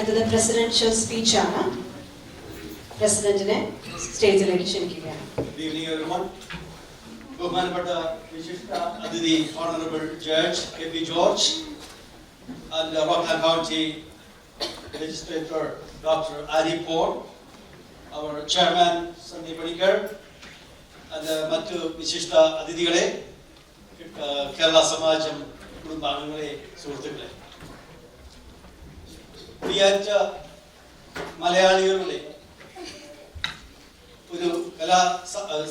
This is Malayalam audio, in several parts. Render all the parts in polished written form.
അടുത്തത് പ്രസിഡൻഷ്യൽ സ്പീച്ച് ആണ്. പ്രസിഡന്റിനെ സ്റ്റേജിലേക്ക് ക്ഷണിക്കുകയാണ്. Good evening everyone. ബഹുമാനപ്പെട്ട വിശിഷ്ട അതിഥി Honorable Judge K.P. George and Rockland County Legislator Dr. Ari Paul, our Chairman Sandeep Panikkar and മറ്റു വിശിഷ്ട അതിഥികളെ, കേരള സമാജം കുടുംബാംഗങ്ങളെ, സുഹൃത്തുക്കളെ, കുടിയേറ്റ മലയാളികളുടെ ഒരു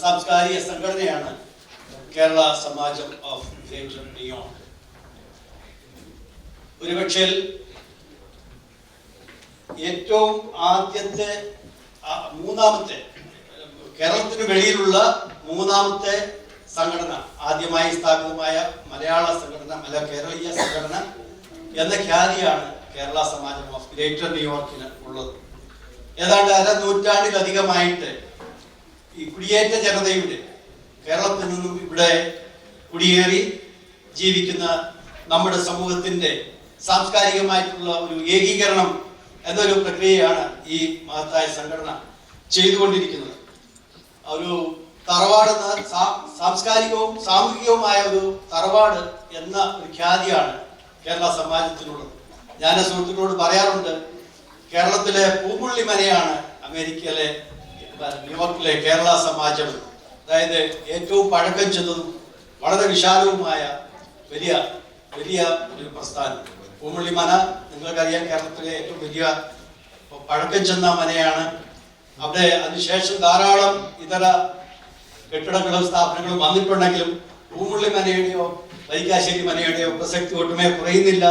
സാംസ്കാരിക സംഘടനയാണ് കേരള സമാജം ഓഫ് ഗ്രേറ്റർ ന്യൂയോർക്ക്. ഒരുപക്ഷെ ഏറ്റവും ആദ്യത്തെ മൂന്നാമത്തെ കേരളത്തിന് വെളിയിലുള്ള മൂന്നാമത്തെ സംഘടന, ആദ്യമായി സ്ഥാപിതമായ മലയാള സംഘടന, കേരളീയ സംഘടന എന്ന ഖ്യാതിയാണ് കേരള സമാജം ഓഫ് ഗ്രേറ്റർ ന്യൂയോർക്കിന് ഉള്ളത്. ഏതാണ്ട് അരനൂറ്റാണ്ടിലധികമായിട്ട് ഈ കുടിയേറ്റ ജനതയുടെ, കേരളത്തിൽ നിന്നും ഇവിടെ കുടിയേറി ജീവിക്കുന്ന നമ്മുടെ സമൂഹത്തിന്റെ സാംസ്കാരികമായിട്ടുള്ള ഒരു ഏകീകരണം എന്നൊരു പ്രക്രിയയാണ് ഈ മഹത്തായ സംഘടന ചെയ്തുകൊണ്ടിരിക്കുന്നത്. ഒരു തറവാട്, സാംസ്കാരികവും സാമൂഹികവുമായ ഒരു തറവാട് എന്ന ഒരു ഖ്യാതിയാണ് കേരള സമാജത്തിനുള്ളത്. ഞാൻ സുഹൃത്തുക്കളോട് പറയാറുണ്ട്, കേരളത്തിലെ പൂമുള്ളി മനയാണ് അമേരിക്കയിലെ ന്യൂയോർക്കിലെ കേരള സമാജം. അതായത് ഏറ്റവും പഴക്കം ചെന്നതും വളരെ വിശാലവുമായ വലിയ വലിയ ഒരു പ്രസ്ഥാനം. പൂമുള്ളി മന നിങ്ങൾക്കറിയാം, കേരളത്തിലെ ഏറ്റവും വലിയ പഴക്കം ചെന്ന മനയാണ്. അവിടെ അതിനുശേഷം ധാരാളം ഇതര കെട്ടിടങ്ങളും സ്ഥാപനങ്ങളും വന്നിട്ടുണ്ടെങ്കിലും പൂമുള്ളി മനയുടെയോ വൈകാശ്ശേരി മനയുടെയോ പ്രസക്തി ഒട്ടുമേ കുറയുന്നില്ല.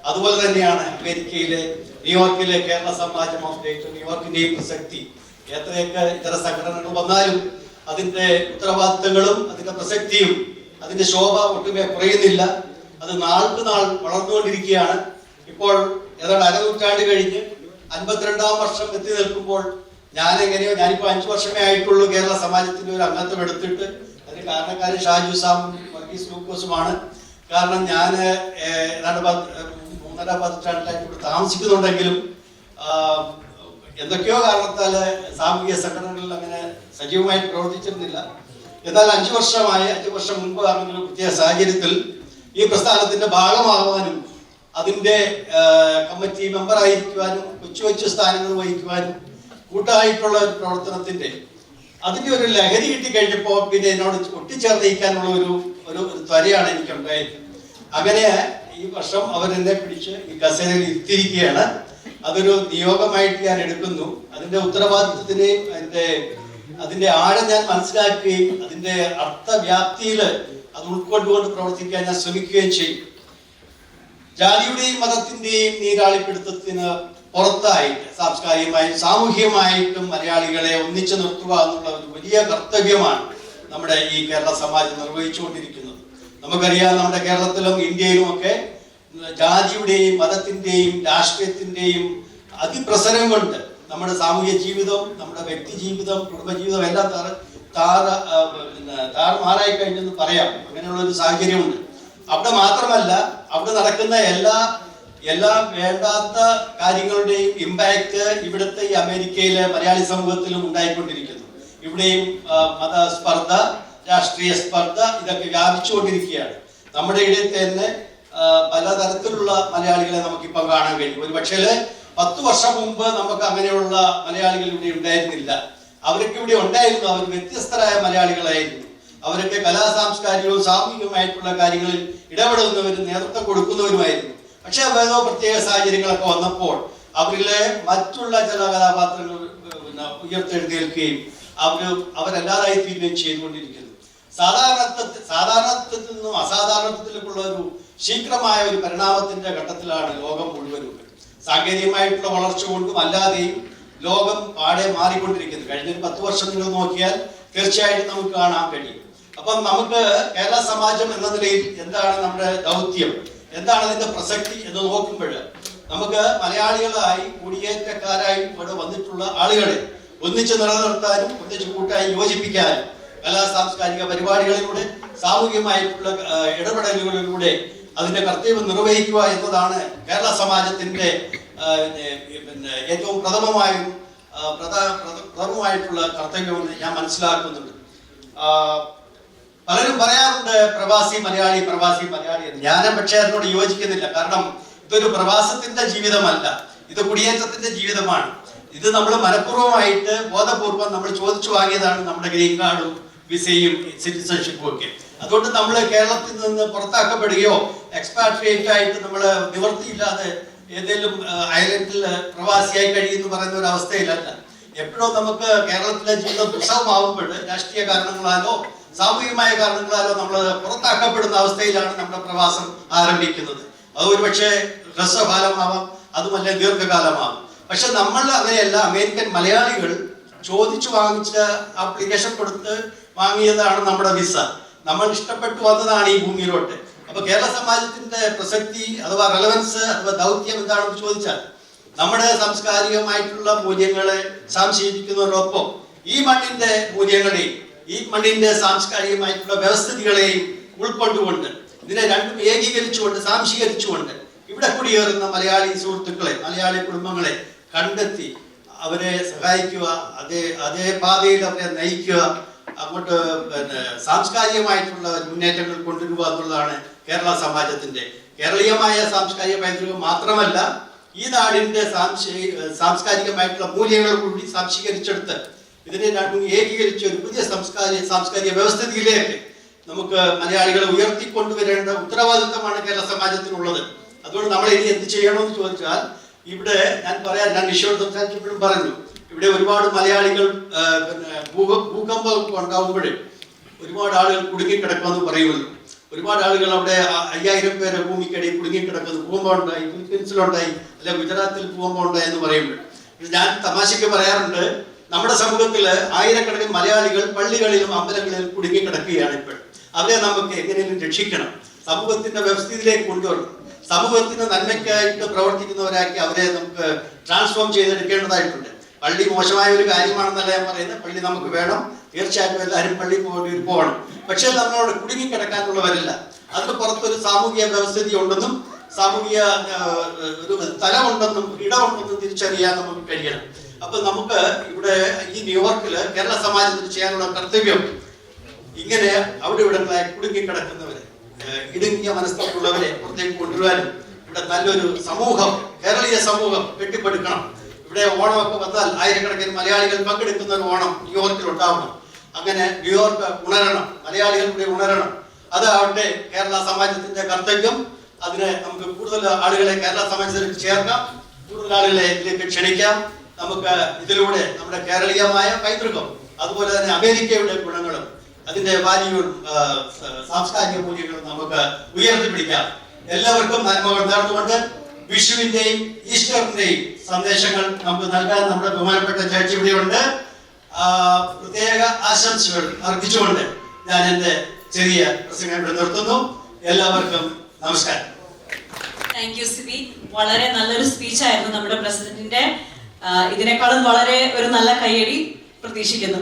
അതുപോലെ തന്നെയാണ് അമേരിക്കയിലെ ന്യൂയോർക്കിലെ കേരള സമാജം ഓഫ് ഗ്രേറ്റർ ന്യൂയോർക്കിന്റെയും പ്രസക്തി. എത്രയൊക്കെ ഇതര സംഘടനകൾ വന്നാലും അതിന്റെ ഉത്തരവാദിത്തങ്ങളും അതിന്റെ പ്രസക്തിയും അതിന്റെ ശോഭ ഒട്ടുമേ കുറയുന്നില്ല. അത് നാൾക്ക് നാൾ വളർന്നുകൊണ്ടിരിക്കുകയാണ്. ഇപ്പോൾ ഏതാണ്ട് അരനൂറ്റാണ്ട് കഴിഞ്ഞ് 52-ാം വർഷം എത്തി നിൽക്കുമ്പോൾ ഞാനിപ്പോ 5 വർഷമേ ആയിട്ടുള്ളൂ കേരള സമാജത്തിന്റെ ഒരു അംഗത്വം എടുത്തിട്ട്. അതിന് കാരണക്കാരൻ ഷാജു സാമും വർഗീസ് ലൂക്കോസുമാണ്. കാരണം ഞാൻ ഏതാണ്ട് 3.5 പതിറ്റാണ്ടിലായിട്ട് ഇവിടെ താമസിക്കുന്നുണ്ടെങ്കിലും എന്തൊക്കെയോ കാരണത്താൽ സാമൂഹിക സംഘടനകളിൽ അങ്ങനെ സജീവമായിട്ട് പ്രവർത്തിച്ചിരുന്നില്ല. എന്നാൽ 5 വർഷം മുൻപ് ആണെങ്കിലും പ്രത്യേക സാഹചര്യത്തിൽ ഈ പ്രസ്ഥാനത്തിന്റെ ഭാഗമാകുവാനും അതിന്റെ കമ്മിറ്റി മെമ്പറായിരിക്കുവാനും കൊച്ചു സ്ഥാനങ്ങൾ വഹിക്കുവാനും കൂട്ടായിട്ടുള്ള ഒരു പ്രവർത്തനത്തിന്റെ അതിന്റെ ഒരു ലഹരി കിട്ടിക്കഴിഞ്ഞപ്പോൾ പിന്നെ എന്നോട് ഒട്ടിച്ചേർന്നിരിക്കാനുള്ള ഒരു ത്വരയാണ് എനിക്കുണ്ടായത്. അങ്ങനെ ഈ വർഷം അവരെന്നെ പിടിച്ച് ഈ കസേരയിൽ ഇരുത്തിയിരിക്കുകയാണ്. അതൊരു നിയോഗമായിട്ട് ഞാൻ എടുക്കുന്നു. അതിന്റെ ഉത്തരവാദിത്വത്തിനെയും അതിന്റെ ആഴം ഞാൻ മനസ്സിലാക്കുകയും അതിന്റെ അർത്ഥവ്യാപ്തിയിൽ അത് ഉൾക്കൊണ്ടുകൊണ്ട് പ്രവർത്തിക്കാൻ ഞാൻ ശ്രമിക്കുകയും ചെയ്യും. ജാതിയുടെയും മതത്തിന്റെയും നീരാളിപ്പിടുത്തത്തിന് പുറത്തായിട്ട് സാംസ്കാരികമായും സാമൂഹികമായിട്ടും മലയാളികളെ ഒന്നിച്ചു നിർത്തുക എന്നുള്ള ഒരു വലിയ കർത്തവ്യമാണ് നമ്മുടെ ഈ കേരള സമാജം നിർവഹിച്ചുകൊണ്ടിരിക്കുന്നത്. നമുക്കറിയാം, നമ്മുടെ കേരളത്തിലും ഇന്ത്യയിലും ഒക്കെ ജാതിയുടെയും മതത്തിന്റെയും രാഷ്ട്രീയത്തിന്റെയും അതിപ്രസരം കൊണ്ട് നമ്മുടെ സാമൂഹ്യ ജീവിതം, നമ്മുടെ വ്യക്തി ജീവിതം, കുടുംബജീവിതം എല്ലാം താറുമാറായി കഴിഞ്ഞെന്ന് പറയാം. അങ്ങനെയുള്ള ഒരു സാഹചര്യമുണ്ട്. അവിടെ മാത്രമല്ല, അവിടെ നടക്കുന്ന എല്ലാ വേണ്ടാത്ത കാര്യങ്ങളുടെയും ഇമ്പാക്ട് ഇവിടുത്തെ ഈ അമേരിക്കയിലെ മലയാളി സമൂഹത്തിലും ഉണ്ടായിക്കൊണ്ടിരിക്കുന്നു. ഇവിടെയും മതസ്പർദ്ധ, രാഷ്ട്രീയ സ്പർദ്ധ ഇതൊക്കെ വ്യാപിച്ചുകൊണ്ടിരിക്കുകയാണ്. നമ്മുടെ ഇടയിൽ തന്നെ പലതരത്തിലുള്ള മലയാളികളെ നമുക്കിപ്പം കാണാൻ കഴിയും. ഒരു പക്ഷേ 10 വർഷം മുമ്പ് നമുക്ക് അങ്ങനെയുള്ള മലയാളികൾ ഇവിടെ ഉണ്ടായിരുന്നില്ല. അവരൊക്കെ ഇവിടെ ഉണ്ടായിരുന്നു. അവർ വ്യത്യസ്തരായ മലയാളികളായിരുന്നു. അവരൊക്കെ സാംസ്കാരികവും സാമൂഹികവുമായിട്ടുള്ള കാര്യങ്ങളിൽ ഇടപെടുന്നവരും നേതൃത്വം കൊടുക്കുന്നവരുമായിരുന്നു. പക്ഷെ ഏതോ പ്രത്യേക സാഹചര്യങ്ങളൊക്കെ വന്നപ്പോൾ അവരിലെ മറ്റുള്ള ചില കഥാപാത്രങ്ങൾ ഉയർത്തെഴുന്നേൽക്കുകയും അവരല്ലാതായി തീരുകയും ചെയ്തുകൊണ്ടിരിക്കുന്നു. സാധാരണത്വത്തിൽ നിന്നും അസാധാരണത്വത്തിലേക്കുള്ള ഒരു ശീഘ്രമായ ഒരു പരിണാമത്തിന്റെ ഘട്ടത്തിലാണ് ലോകം മുഴുവനും. സാങ്കേതികമായിട്ടുള്ള വളർച്ച കൊണ്ടും അല്ലാതെയും ലോകം പാടെ മാറിക്കൊണ്ടിരിക്കുന്നു. കഴിഞ്ഞ 10 വർഷം നിങ്ങൾ നോക്കിയാൽ തീർച്ചയായിട്ടും നമുക്ക് കാണാൻ കഴിയും. അപ്പം നമുക്ക് കേരള സമാജം എന്ന നിലയിൽ എന്താണ് നമ്മുടെ ദൗത്യം, എന്താണ് അതിന്റെ പ്രസക്തി എന്ന് നോക്കുമ്പോൾ നമുക്ക് മലയാളികളായി കുടിയേറ്റക്കാരായി ഇവിടെ വന്നിട്ടുള്ള ആളുകളെ ഒന്നിച്ച് നിലനിർത്താനും ഒന്നിച്ച് കൂട്ടായി യോജിപ്പിക്കാനും സാംസ്കാരിക പരിപാടികളിലൂടെ സാമൂഹികമായിട്ടുള്ള ഇടപെടലുകളിലൂടെ അതിന്റെ കർത്തവ്യം നിർവഹിക്കുക എന്നതാണ് കേരള സമാജത്തിന്റെ പിന്നെ ഏറ്റവും പ്രഥമമായിട്ടുള്ള കർത്തവ്യമെന്ന് ഞാൻ മനസ്സിലാക്കുന്നുണ്ട്. പലരും പറയാറുണ്ട് പ്രവാസി മലയാളി എന്ന്. ഞാൻ പക്ഷേ അതിനോട് യോജിക്കുന്നില്ല. കാരണം ഇതൊരു പ്രവാസത്തിന്റെ ജീവിതമല്ല, ഇത് കുടിയേറ്റത്തിന്റെ ജീവിതമാണ്. ഇത് നമ്മൾ മനഃപൂർവ്വമായിട്ട് ബോധപൂർവം നമ്മൾ ചോദിച്ചു വാങ്ങിയതാണ് നമ്മുടെ ഗ്രീൻ കാർഡും വിസയും സിറ്റിസൺഷിപ്പും ഒക്കെ. അതുകൊണ്ട് നമ്മൾ കേരളത്തിൽ നിന്ന് പുറത്താക്കപ്പെടുകയോ എക്സ്പാട്രിയേറ്റ് ആയിട്ട് നമ്മൾ നിവൃത്തിയില്ലാതെ ഏതെങ്കിലും ഐലൻഡിൽ പ്രവാസിയായി കഴിയുമെന്ന് പറയുന്ന ഒരു അവസ്ഥയിലല്ല. എപ്പോഴും നമുക്ക് കേരളത്തിലെ ജീവിതം ദുസ്സഹമാവുമ്പോൾ രാഷ്ട്രീയ കാരണങ്ങളാലോ സാമൂഹികമായ കാരണങ്ങളാലോ നമ്മൾ പുറത്താക്കപ്പെടുന്ന അവസ്ഥയിലാണ് നമ്മുടെ പ്രവാസം ആരംഭിക്കുന്നത്. അത് ഒരു പക്ഷേ ഹ്രസ്വകാലമാവാം, അതുമല്ല ദീർഘകാലമാവാം. പക്ഷെ നമ്മൾ അങ്ങനെയല്ല. അമേരിക്കൻ മലയാളികൾ ചോദിച്ചു വാങ്ങിച്ച ആപ്ലിക്കേഷൻ കൊടുത്ത് വാങ്ങിയതാണ് നമ്മുടെ വിസ. നമ്മൾ ഇഷ്ടപ്പെട്ടു വന്നതാണ് ഈ ഭൂമിയിലോട്ട്. അപ്പൊ കേരള സമാജത്തിന്റെ പ്രസക്തി അഥവാ റെലവൻസ് അഥവാ ദൗത്യം എന്താണെന്ന് ചോദിച്ചാൽ നമ്മുടെ സാംസ്കാരികമായിട്ടുള്ള മൂല്യങ്ങളെ സംശയിക്കുന്നതിനൊപ്പം ഈ മണ്ണിന്റെ മൂല്യങ്ങളെയും ഈ മണ്ണിന്റെ സാംസ്കാരികമായിട്ടുള്ള വ്യവസ്ഥിതികളെയും ഉൾക്കൊണ്ടുകൊണ്ട് ഇതിനെ രണ്ടും ഏകീകരിച്ചുകൊണ്ട് സാംശീകരിച്ചുകൊണ്ട് ഇവിടെ കുടിയേറുന്ന മലയാളി സുഹൃത്തുക്കളെ, മലയാളി കുടുംബങ്ങളെ കണ്ടെത്തി അവരെ സഹായിക്കുക, അതേ പാതയിൽ അവരെ നയിക്കുക, അങ്ങോട്ട് സാംസ്കാരികമായിട്ടുള്ള മുന്നേറ്റങ്ങൾ കൊണ്ടുവരിക എന്നുള്ളതാണ് കേരള സമാജത്തിന്റെ. കേരളീയമായ സാംസ്കാരിക പൈതൃകം മാത്രമല്ല, ഈ നാടിന്റെ സാംസ്കാരികമായിട്ടുള്ള മൂല്യങ്ങൾ കൂടി സാംശീകരിച്ചെടുത്ത് ഇതിനെ രണ്ടും ഏകീകരിച്ച് ഒരു പുതിയ സാംസ്കാരിക വ്യവസ്ഥിതിയിലേക്ക് നമുക്ക് മലയാളികളെ ഉയർത്തിക്കൊണ്ടുവരേണ്ട ഉത്തരവാദിത്വമാണ് കേരള സമാജത്തിനുള്ളത്. അതുകൊണ്ട് നമ്മൾ ഇനി എന്ത് ചെയ്യണമെന്ന് ചോദിച്ചാൽ, ഇവിടെ ഞാൻ നിഷയോട് സംസാരിച്ചപ്പോഴും പറഞ്ഞു, ഇവിടെ ഒരുപാട് മലയാളികൾ ഭൂകമ്പം ഉണ്ടാവുമ്പോഴേ ഒരുപാട് ആളുകൾ കുടുങ്ങിക്കിടക്കുമെന്ന് പറയുമല്ലോ. ഒരുപാട് ആളുകൾ അവിടെ 5000 പേര് ഭൂമിക്കടിയിൽ കുടുങ്ങിക്കിടക്കുന്നു. ഭൂകമ്പം ഉണ്ടായി, ഫിലിപ്പീൻസിലുണ്ടായി, അല്ലെ ഗുജറാത്തിൽ ഭൂകമ്പം ഉണ്ടായി എന്ന് പറയുമ്പോൾ ഞാൻ തമാശയ്ക്ക് പറയാറുണ്ട്, നമ്മുടെ സമൂഹത്തിൽ ആയിരക്കണക്കിന് മലയാളികൾ പള്ളികളിലും അമ്പലങ്ങളിലും കുടുങ്ങിക്കിടക്കുകയാണ് ഇപ്പോൾ. അവരെ നമുക്ക് എങ്ങനെയും രക്ഷിക്കണം, സമൂഹത്തിന്റെ വ്യവസ്ഥിതിയിലേക്ക് കൊണ്ടുവരണം, സമൂഹത്തിന് നന്മയ്ക്കായിട്ട് പ്രവർത്തിക്കുന്നവരാക്കി അവരെ നമുക്ക് ട്രാൻസ്ഫോം ചെയ്തെടുക്കേണ്ടതായിട്ടുണ്ട്. പള്ളി മോശമായ ഒരു കാര്യമാണെന്നല്ല ഞാൻ പറയുന്നത്, പള്ളി നമുക്ക് വേണം, തീർച്ചയായിട്ടും എല്ലാവരും പള്ളി പോകണം. പക്ഷെ നമ്മളോട് കുടുങ്ങിക്കിടക്കാനുള്ളവരല്ല. അതിന് പുറത്തൊരു സാമൂഹിക വ്യവസ്ഥിതി ഉണ്ടെന്നും സാമൂഹിക ഒരു സ്ഥലമുണ്ടെന്നും ഇടമുണ്ടെന്നും തിരിച്ചറിയാൻ നമുക്ക് കഴിയണം. അപ്പൊ നമുക്ക് ഇവിടെ ഈ ന്യൂയോർക്കില് കേരള സമാജത്തിന് ചെയ്യാനുള്ള കർത്തവ്യം ഇങ്ങനെ അവിടെ ഇവിടങ്ങളായി കുടുങ്ങിക്കിടക്കുന്നവരെ, ഇടുങ്ങിയ മനസ്സുള്ളവരെ പുറത്തേക്ക് കൊണ്ടുവരാനും ഇവിടെ നല്ലൊരു സമൂഹം, കേരളീയ സമൂഹം കെട്ടിപ്പടുക്കണം. ഇവിടെ ഓണമൊക്കെ വന്നാൽ ആയിരക്കണക്കിന് മലയാളികൾ പങ്കെടുക്കുന്ന ഒരു ഓണം ന്യൂയോർക്കിൽ ഉണ്ടാവണം. അങ്ങനെ ന്യൂയോർക്ക് ഉണരണം, മലയാളികൾ ഇവിടെ ഉണരണം. അതാവട്ടെ കേരള സമാജത്തിന്റെ കർത്തവ്യം. അതിനെ നമുക്ക് കൂടുതൽ ആളുകളെ കേരള സമാജത്തിലേക്ക് ചേർക്കാം, കൂടുതൽ ആളുകളെ ഇതിലേക്ക് ക്ഷണിക്കാം. നമുക്ക് ഇതിലൂടെ നമ്മുടെ കേരളീയമായ പൈതൃകം, അതുപോലെ തന്നെ അമേരിക്കയുടെ ഗുണങ്ങളും അതിന്റെ വാല്യൂവും സാംസ്കാരിക മൂല്യങ്ങളും നമുക്ക് ഉയർത്തിപ്പിടിക്കാം. എല്ലാവർക്കും നന്മകൾ നേർന്നുകൊണ്ട് വിഷുവിന്റെയും ഈസ്റ്ററിന്റെയും സന്ദേശങ്ങൾ നമുക്ക് നൽകാൻ നമ്മുടെ ബഹുമാനപ്പെട്ട ജഡ്ജി ഇവിടെയുണ്ട്. പ്രത്യേക ആശംസകൾ അർപ്പിച്ചുകൊണ്ട് ഞാൻ എന്റെ ചെറിയ പ്രസംഗം ഇവിടെ നിർത്തുന്നു. എല്ലാവർക്കും നമസ്കാരം. Thank you Sibi. വളരെ നല്ലൊരു സ്പീച്ചായിരുന്നു നമ്മുടെ പ്രസിഡന്റിന്റെ. ഇതിനേക്കാളും വളരെ ഒരു നല്ല കയ്യടി പ്രതീക്ഷിക്കുന്നു.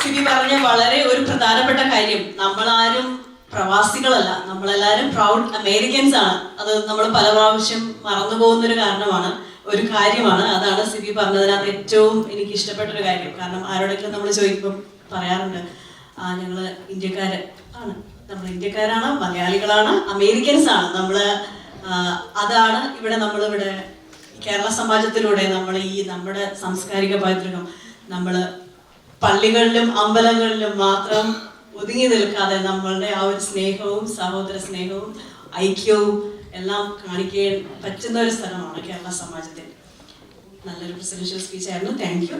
സിബി പറഞ്ഞ വളരെ ഒരു പ്രധാനപ്പെട്ട കാര്യം, നമ്മളാരും പ്രവാസികളല്ല, നമ്മളെല്ലാവരും പ്രൗഡ് അമേരിക്കൻസ് ആണ്. അത് നമ്മൾ പല പ്രാവശ്യം മറന്നുപോകുന്നൊരു ഒരു കാര്യമാണ്. അതാണ് സിബി പറഞ്ഞതിനകത്ത് ഏറ്റവും എനിക്ക് ഇഷ്ടപ്പെട്ടൊരു കാര്യം. കാരണം ആരോടെങ്കിലും നമ്മൾ ചോദിക്കുമ്പം പറയാറുണ്ട്, ഞങ്ങൾ ഇന്ത്യക്കാര് ആണ്, നമ്മൾ ഇന്ത്യക്കാരാണ്, മലയാളികളാണ്, അമേരിക്കൻസ് ആണ് നമ്മൾ. അതാണ് നമ്മളിവിടെ കേരള സമാജത്തിലൂടെ നമ്മൾ നമ്മുടെ സാംസ്കാരിക പൈതൃകം നമ്മൾ പള്ളികളിലും അമ്പലങ്ങളിലും മാത്രം ഒതുങ്ങി നിൽക്കാതെ നമ്മളുടെ ആ ഒരു സ്നേഹവും സഹോദര സ്നേഹവും ഐക്യവും എല്ലാം കാണിക്കാൻ പറ്റുന്ന ഒരു സ്ഥലമാണ് കേരള സമാജത്തിൽ. നല്ലൊരു പ്രസിഡൻഷ്യൽ സ്പീച്ച് ആയിരുന്നു. Thank you.